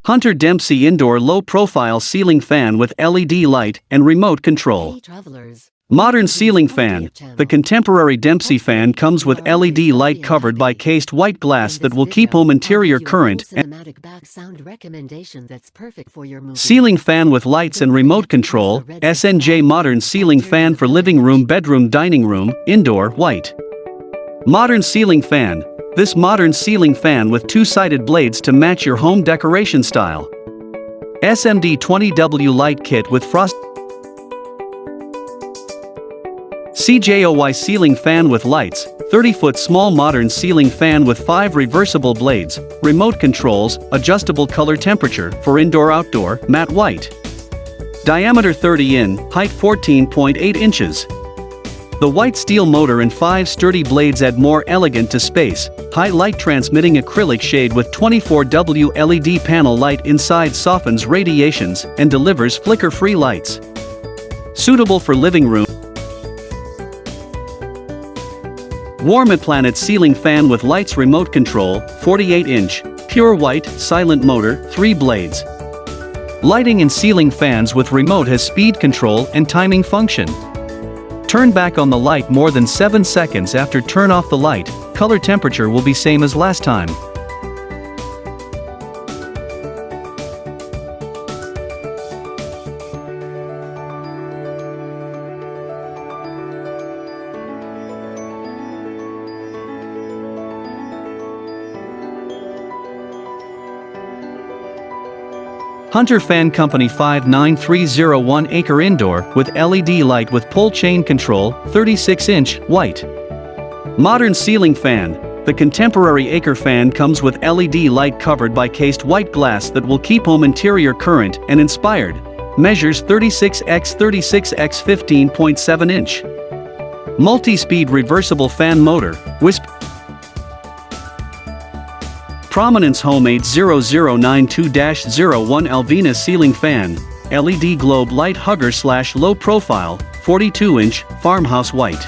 Hunter Dempsey Indoor Low-Profile Ceiling Fan with LED Light and Remote Control. Modern Ceiling Fan. The contemporary Dempsey fan comes with LED light covered by cased white glass that will keep home interior current and ceiling fan with lights and remote control. SNJ Modern Ceiling Fan for living room, bedroom, dining room, indoor, white. Modern Ceiling Fan. This modern ceiling fan with two-sided blades to match your home decoration style. SMD 20W Light Kit with frost. CJOY Ceiling Fan with lights, 30-foot small modern ceiling fan with 5 reversible blades, remote controls, adjustable color temperature for indoor-outdoor, matte white. Diameter 30 in, height 14.8 inches. The white steel motor and 5 sturdy blades add more elegant to space. High light transmitting acrylic shade with 24W LED panel light inside softens radiations and delivers flicker-free lights. Suitable for living room. warmiplanet Ceiling Fan with lights, remote control, 48-inch, pure white, silent motor, 3 blades. Lighting and ceiling fans with remote has speed control and timing function. Turn back on the light more than 7 seconds after turn off the light, color temperature will be same as last time. Hunter Fan Company 59301 Aker Indoor with LED light with pull chain control, 36-inch, white. Modern Ceiling Fan. The contemporary Aker fan comes with LED light covered by cased white glass that will keep home interior current and inspired. Measures 36x36x 15.7-inch. Multi-speed reversible fan motor, Wisp. Prominence Homemade 0092-01 Alvina Ceiling Fan, LED Globe Light Hugger / Low Profile, 42-inch, farmhouse white.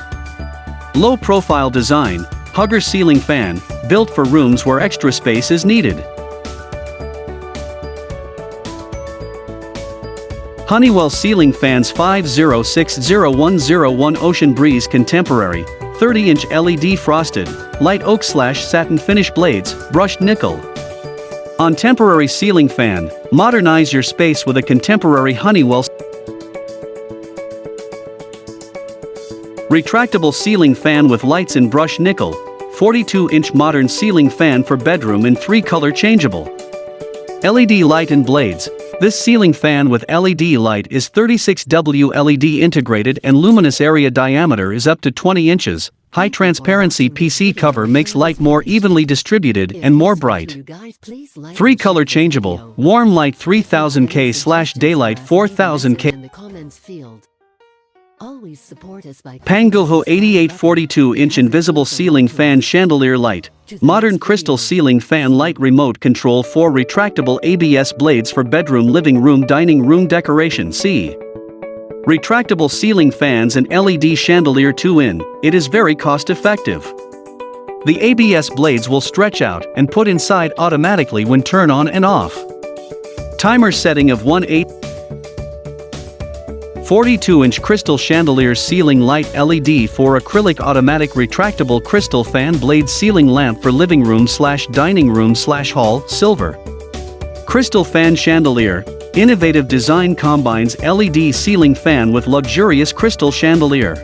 Low profile design, hugger ceiling fan, built for rooms where extra space is needed. Honeywell Ceiling Fans 5060101 Ocean Breeze Contemporary, 30-inch LED frosted, light oak / satin finish blades, brushed nickel. On temporary ceiling fan, modernize your space with a contemporary Honeywell retractable ceiling fan with lights in brushed nickel, 42-inch modern ceiling fan for bedroom in 3-color changeable. LED light and blades. This ceiling fan with LED light is 36W LED integrated and luminous area diameter is up to 20 inches. High transparency PC cover makes light more evenly distributed and more bright. 3-color changeable, warm light 3000K / daylight 4000K. Pangoho 8842-inch invisible ceiling fan chandelier light. Modern crystal ceiling fan light remote control 4 retractable ABS blades for bedroom, living room, dining room decoration. See retractable ceiling fans and LED chandelier 2-in. It is very cost effective. The ABS blades will stretch out and put inside automatically when turn on and off. Timer setting of 1/8. 42-inch crystal chandelier ceiling light LED for acrylic automatic retractable crystal fan blade ceiling lamp for living room / dining room / hall, silver. Crystal fan chandelier. Innovative design combines LED ceiling fan with luxurious crystal chandelier.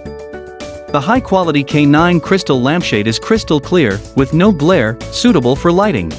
The high-quality K9 crystal lampshade is crystal clear, with no glare, suitable for lighting.